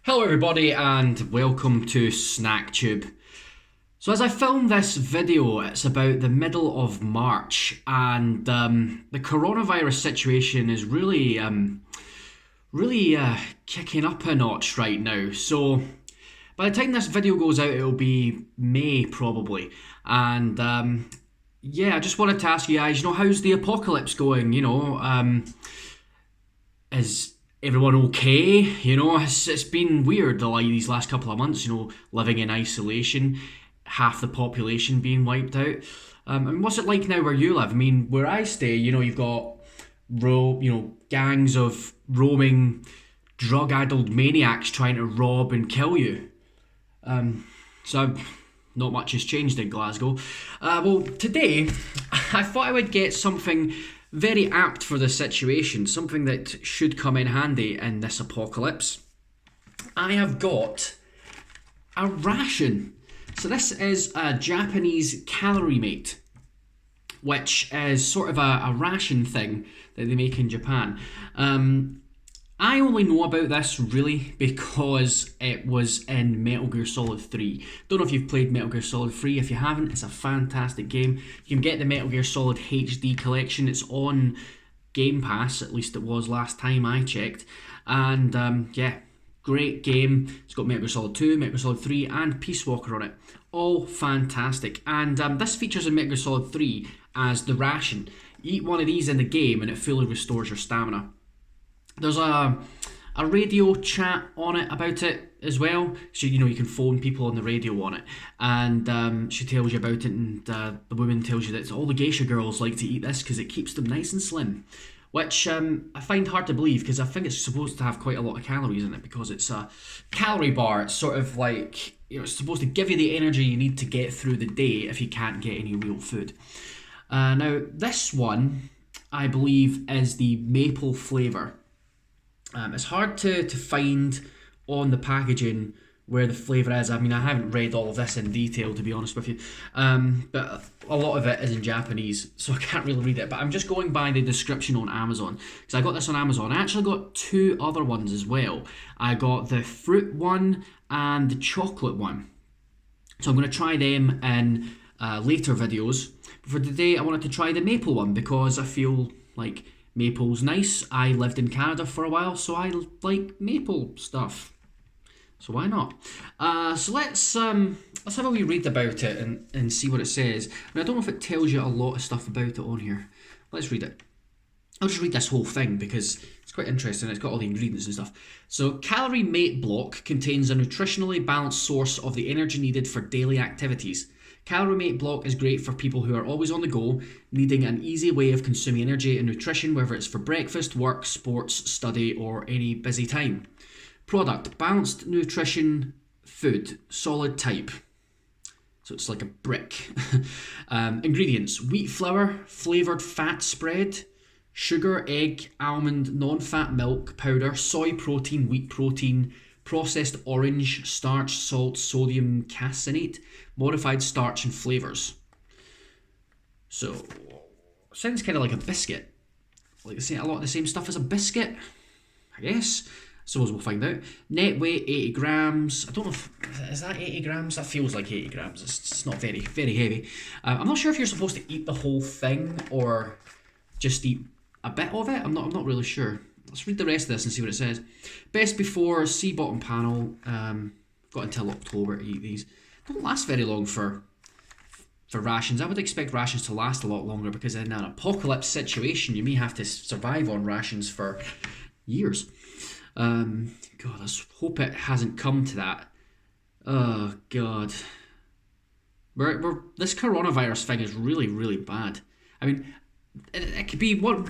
Hello everybody and welcome to SnackTube. So as I film this video, it's about the middle of March and the coronavirus situation is really kicking up a notch right now. So by the time this video goes out, it'll be May probably. And yeah, I just wanted to ask you guys, how's the apocalypse going? Is everyone okay? It's been weird these last couple of months, living in isolation, half the population being wiped out. And what's it like now where you live? I mean, where I stay, you've got gangs of roaming drug-addled maniacs trying to rob and kill you. So not much has changed in Glasgow. Well, today I thought I would get something very apt for the situation, something that should come in handy in this apocalypse. I have got a ration. So this is a Japanese CalorieMate, which is sort of a ration thing that they make in Japan. I only know about this really because it was in Metal Gear Solid 3. Don't know if you've played Metal Gear Solid 3. If you haven't, it's a fantastic game. You can get the Metal Gear Solid HD collection. It's on Game Pass, at least it was last time I checked. And yeah, great game. It's got Metal Gear Solid 2, Metal Gear Solid 3 and Peace Walker on it. All fantastic. And this features in Metal Gear Solid 3 as the ration. You eat one of these in the game and it fully restores your stamina. There's a radio chat on it about it as well. So, you can phone people on the radio on it. And she tells you about it, and the woman tells you that all the geisha girls like to eat this because it keeps them nice and slim. Which I find hard to believe because I think it's supposed to have quite a lot of calories in it because it's a calorie bar. It's sort of like, it's supposed to give you the energy you need to get through the day if you can't get any real food. Now, this one, I believe, is the maple flavour. It's hard to find on the packaging where the flavour is. I mean, I haven't read all of this in detail, to be honest with you. But a lot of it is in Japanese, so I can't really read it. But I'm just going by the description on Amazon, because I got this on Amazon. I actually got two other ones as well. I got the fruit one and the chocolate one. So I'm going to try them in later videos. But for today, I wanted to try the maple one, because I feel like maple's nice. I lived in Canada for a while, so I like maple stuff. So why not? So let's have a wee read about it and see what it says. I don't know if it tells you a lot of stuff about it on here. Let's read it. I'll just read this whole thing because it's quite interesting. It's got all the ingredients and stuff. So, CalorieMate block contains a nutritionally balanced source of the energy needed for daily activities. CalorieMate block is great for people who are always on the go, needing an easy way of consuming energy and nutrition, whether it's for breakfast, work, sports, study, or any busy time. Product: balanced nutrition food, solid type. So it's like a brick. Ingredients: wheat flour, flavoured fat spread, sugar, egg, almond, non-fat milk powder, soy protein, wheat protein, processed orange, starch, salt, sodium caseinate, modified starch and flavours. So, sounds kind of like a biscuit. Like a lot of the same stuff as a biscuit, I guess. Suppose we'll find out. Net weight 80 grams. I don't know if, is that 80 grams? That feels like 80 grams. It's not very, very heavy. I'm not sure if you're supposed to eat the whole thing or just eat a bit of it. I'm not really sure. Let's read the rest of this and see what it says. Best before, see bottom panel. Got until October to eat these. Don't last very long for rations. I would expect rations to last a lot longer because in an apocalypse situation, you may have to survive on rations for years. God, let's hope it hasn't come to that. Oh, God. This coronavirus thing is really, really bad. I mean, it could be one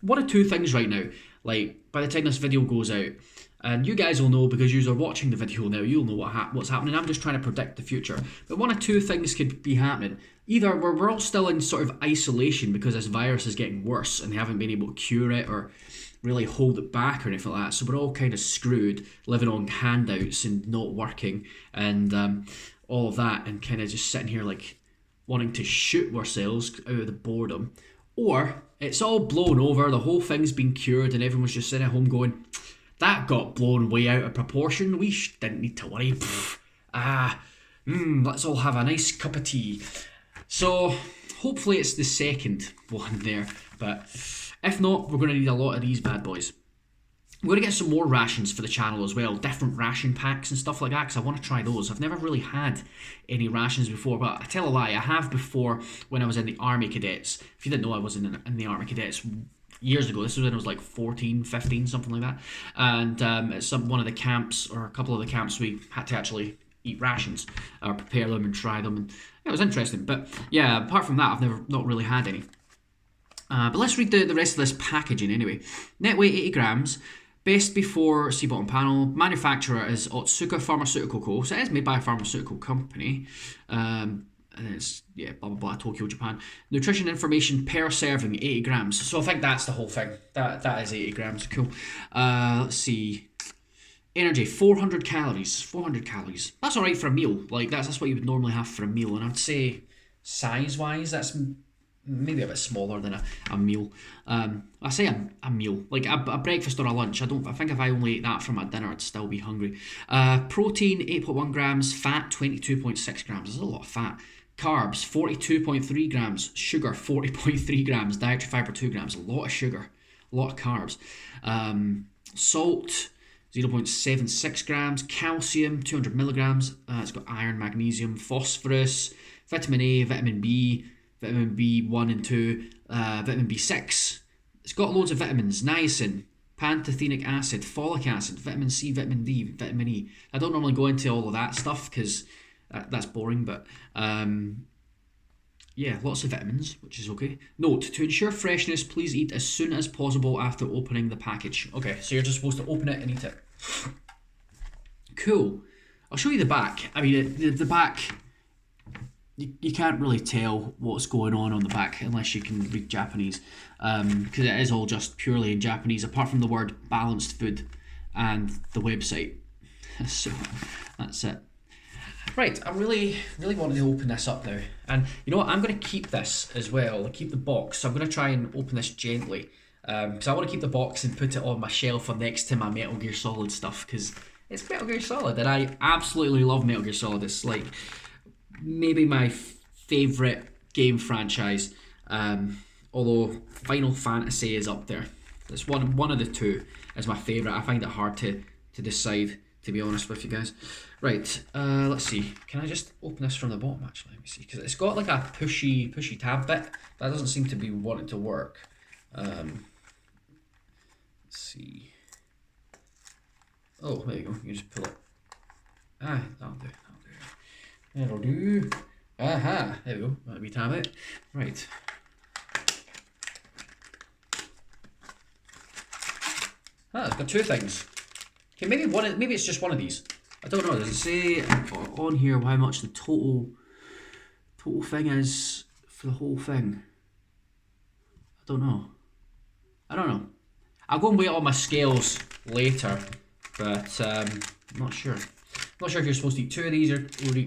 of two things right now. Like, by the time this video goes out, and you guys will know because you are watching the video now, you'll know what's happening. I'm just trying to predict the future. But one of two things could be happening. Either we're all still in sort of isolation because this virus is getting worse and they haven't been able to cure it or really hold it back or anything like that. So we're all kind of screwed, living on handouts and not working and all of that, and kind of just sitting here like wanting to shoot ourselves out of the boredom. Or it's all blown over, the whole thing's been cured and everyone's just sitting at home going, That got blown way out of proportion. We didn't need to worry. Let's all have a nice cup of tea. So, hopefully it's the second one there. But if not, we're going to need a lot of these bad boys. We're going to get some more rations for the channel as well. Different ration packs and stuff like that, because I want to try those. I've never really had any rations before, but I tell a lie, I have before when I was in the Army Cadets. If you didn't know, I was in the Army Cadets years ago. This was when I was like 14, 15, something like that. And at one of the camps, or a couple of the camps, we had to actually eat rations, or prepare them and try them. And it was interesting. But yeah, apart from that, I've not really had any. But let's read the rest of this packaging anyway. Net weight 80 grams. Best before, see bottom panel. Manufacturer is Otsuka Pharmaceutical Co. So it is made by a pharmaceutical company. And it's, yeah, blah, blah, blah, Tokyo, Japan. Nutrition information per serving, 80 grams. So I think that's the whole thing. That is 80 grams. Cool. Let's see. Energy, 400 calories. 400 calories. That's alright for a meal. Like, that's what you would normally have for a meal. And I'd say, size-wise, that's maybe a bit smaller than a meal. I say a meal, like a breakfast or a lunch. I think if I only ate that for my dinner, I'd still be hungry. Protein 8.1 grams, fat 22.6 grams. There's a lot of fat. Carbs 42.3 grams, sugar 40.3 grams, dietary fiber 2 grams. A lot of sugar, a lot of carbs. Salt 0.76 grams, calcium 200 milligrams. It's got iron, magnesium, phosphorus, vitamin A, vitamin B. Vitamin B1 and 2, vitamin B6. It's got loads of vitamins, niacin, pantothenic acid, folic acid, vitamin C, vitamin D, vitamin E. I don't normally go into all of that stuff because that's boring, but yeah, lots of vitamins, which is okay. Note, to ensure freshness, please eat as soon as possible after opening the package. Okay, so you're just supposed to open it and eat it. Cool. I'll show you the back. I mean, the back... You can't really tell what's going on the back unless you can read Japanese, because it is all just purely in Japanese, apart from the word balanced food and the website. So that's it. Right, I really wanted to open this up now, and you know what? I'm going to keep this as well. I'll keep the box. So I'm going to try and open this gently, because I want to keep the box and put it on my shelf or next to my Metal Gear Solid stuff, because it's Metal Gear Solid, and I absolutely love Metal Gear Solid. It's like maybe my favourite game franchise, although Final Fantasy is up there. It's one of the two is my favourite. I find it hard to decide, to be honest with you guys. Right, let's see. Can I just open this from the bottom actually? Let me see, because it's got like a pushy tab bit. That doesn't seem to be wanting to work. Let's see. Oh, there you go. You just pull it. That'll do. That'll do. Aha, there we go. Let me tab it. Right. It's got two things. Okay, maybe it's just one of these. I don't know. Does it say on here how much the total thing is for the whole thing? I don't know. I'll go and weigh it on my scales later, but I'm not sure. I'm not sure if you're supposed to eat two of these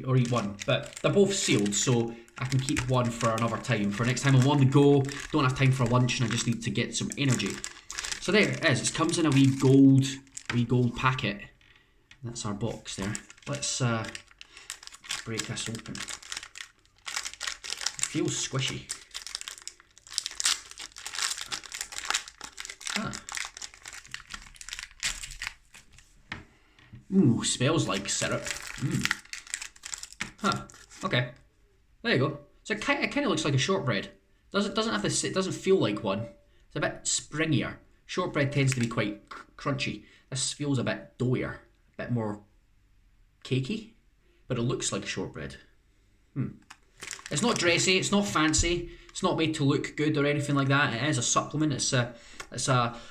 or eat one, but they're both sealed, so I can keep one for another time. For next time I'm on the go, don't have time for lunch, and I just need to get some energy. So there it is. It comes in a wee gold packet. That's our box there. Let's break this open. It feels squishy. Ooh, smells like syrup. Okay. There you go. So it kind of looks like a shortbread. It doesn't feel like one. It's a bit springier. Shortbread tends to be quite crunchy. This feels a bit doughier, a bit more cakey, but it looks like shortbread. It's not dressy. It's not fancy. It's not made to look good or anything like that. It is a supplement. It's a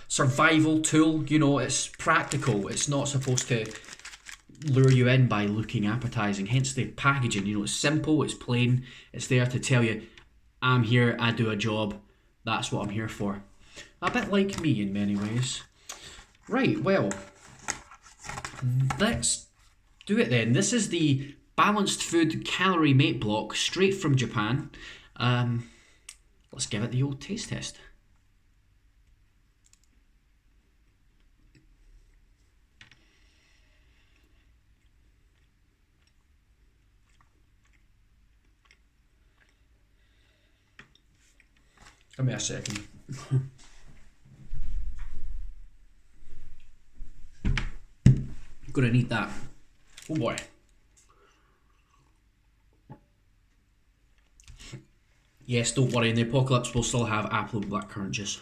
survival tool. You know, it's practical. It's not supposed to lure you in by looking appetizing. Hence the packaging. You know, it's simple. It's plain. It's there to tell you, I'm here. I do a job. That's what I'm here for. A bit like me in many ways. Right. Well, let's do it then. This is the balanced food CalorieMate block straight from Japan. Let's give it the old taste test. Give me a second. Gonna need that. Oh boy. Yes, don't worry, in the apocalypse we'll still have apple and blackcurrant juice.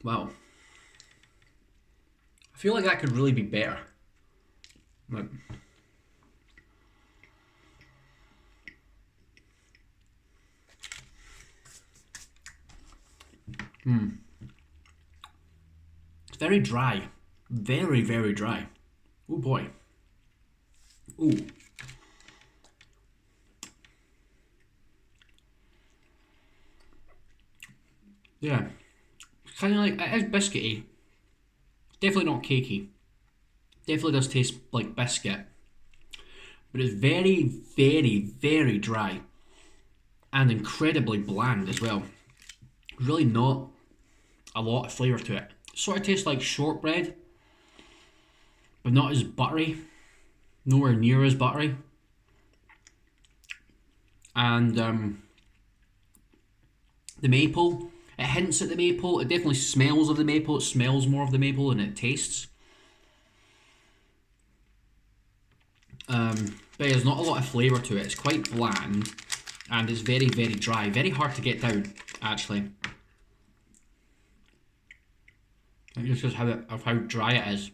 Wow. I feel like that could really be better. Like, it's very dry. Very, very dry. Oh boy. Ooh. Yeah. It's kind of like, it is biscuity. Definitely not cakey. Definitely does taste like biscuit. But it's very, very, very dry. And incredibly bland as well. Really not a lot of flavour to it. Sort of tastes like shortbread, but not as buttery. Nowhere near as buttery. And the maple, it hints at the maple. It definitely smells of the maple. It smells more of the maple than it tastes. But there's not a lot of flavour to it. It's quite bland, and it's very, very dry. Very hard to get down, actually. Just because of how dry it is.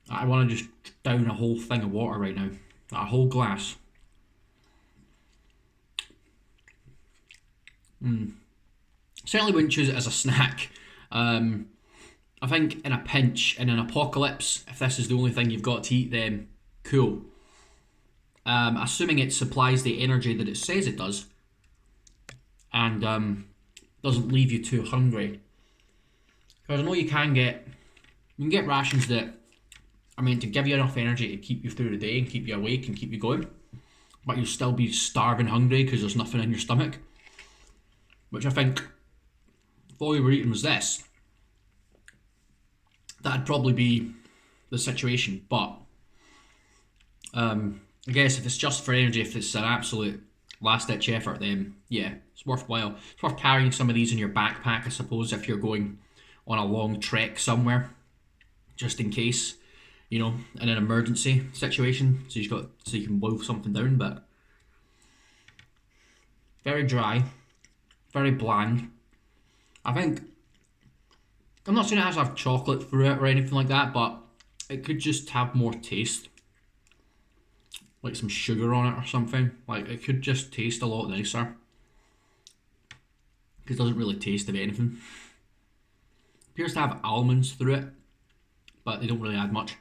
I want to just down a whole thing of water right now. A whole glass. Certainly wouldn't choose it as a snack. I think in a pinch, in an apocalypse, if this is the only thing you've got to eat, then cool. Assuming it supplies the energy that it says it does, and doesn't leave you too hungry. Because I know you can get rations that are meant to give you enough energy to keep you through the day and keep you awake and keep you going, but you'll still be starving hungry because there's nothing in your stomach. Which I think, if all you were eating was this, that'd probably be the situation. But I guess if it's just for energy, if it's an absolute last-ditch effort, then yeah, it's worthwhile. It's worth carrying some of these in your backpack, I suppose, if you're going on a long trek somewhere, just in case, you know, in an emergency situation. So you can boil something down. But very dry, very bland. I think, I'm not saying it has to have chocolate through it or anything like that, but it could just have more taste. Like some sugar on it or something. Like, it could just taste a lot nicer. Because it doesn't really taste of anything. It appears to have almonds through it, but they don't really add much.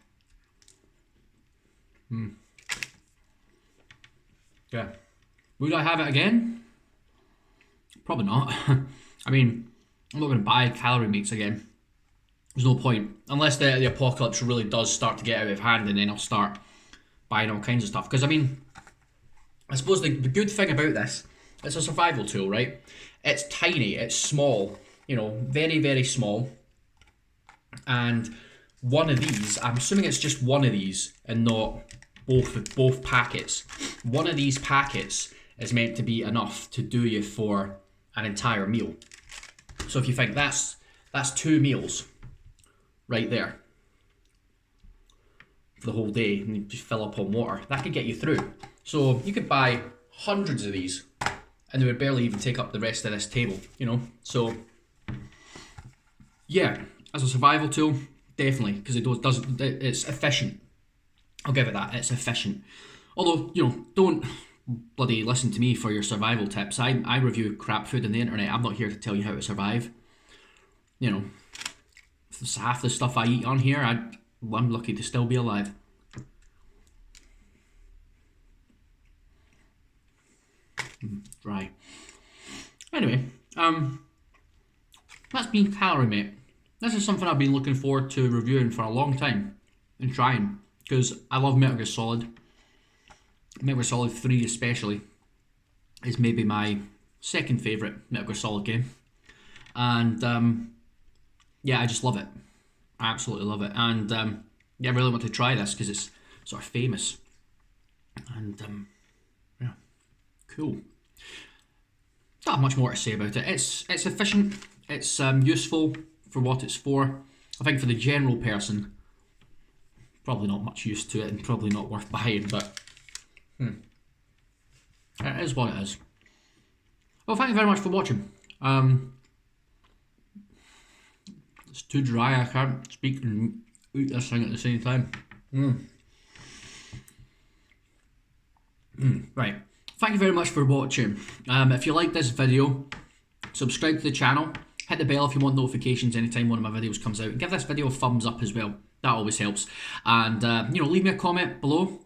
Yeah. Would I have it again? Probably not. I mean, I'm not going to buy CalorieMates again. There's no point. Unless the apocalypse really does start to get out of hand, and then I'll start buying all kinds of stuff. Because, I mean, I suppose the good thing about this, it's a survival tool, right? It's tiny, it's small, you know, very, very small. And one of these, I'm assuming it's just one of these and not both packets. One of these packets is meant to be enough to do you for an entire meal. So if you think that's 2 meals right there for the whole day, and you just fill up on water, that could get you through. So you could buy hundreds of these and they would barely even take up the rest of this table, you know. So yeah, as a survival tool, definitely, because it's efficient. I'll give it that, it's efficient. Although, you know, don't bloody listen to me for your survival tips. I review crap food on the internet. I'm not here to tell you how to survive. You know, if it's half the stuff I eat on here, I'm lucky to still be alive. Dry. Anyway, that's been CalorieMate. This is something I've been looking forward to reviewing for a long time and trying, because I love Metal Gear Solid. Metal Gear Solid 3 especially is maybe my second favourite Metal Gear Solid game. And yeah, I just love it. I absolutely love it. And yeah, I really want to try this because it's sort of famous. And yeah, cool. Don't have much more to say about it. It's efficient. It's useful for what it's for. I think for the general person, probably not much use to it and probably not worth buying, but it is what it is. Well, thank you very much for watching. It's too dry, I can't speak and eat this thing at the same time. Right, thank you very much for watching. If you like this video, subscribe to the channel, hit the bell if you want notifications anytime one of my videos comes out, and give this video a thumbs up as well. That always helps. And leave me a comment below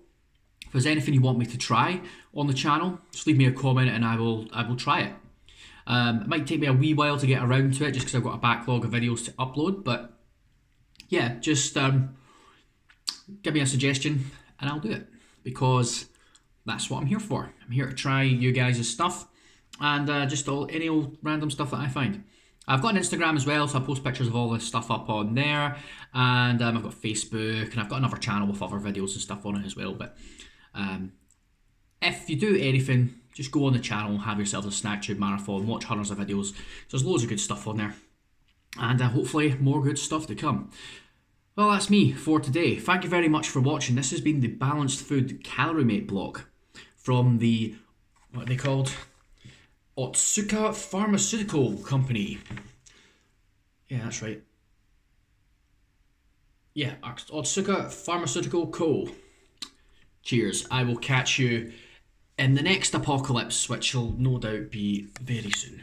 if there's anything you want me to try on the channel. Just leave me a comment and I will try it. It might take me a wee while to get around to it just because I've got a backlog of videos to upload, but yeah, just give me a suggestion and I'll do it, because that's what I'm here for. I'm here to try you guys' stuff and just any old random stuff that I find. I've got an Instagram as well, so I post pictures of all this stuff up on there, and I've got Facebook, and I've got another channel with other videos and stuff on it as well. But if you do anything, just go on the channel, have yourself a snack tube marathon, watch hundreds of videos. So there's loads of good stuff on there, and hopefully more good stuff to come. Well, that's me for today. Thank you very much for watching. This has been the Balanced Food CalorieMate blog from the, what are they called? Otsuka Pharmaceutical Company. Yeah, that's right. Yeah, Otsuka Pharmaceutical Co. Cheers. I will catch you in the next apocalypse, which will no doubt be very soon.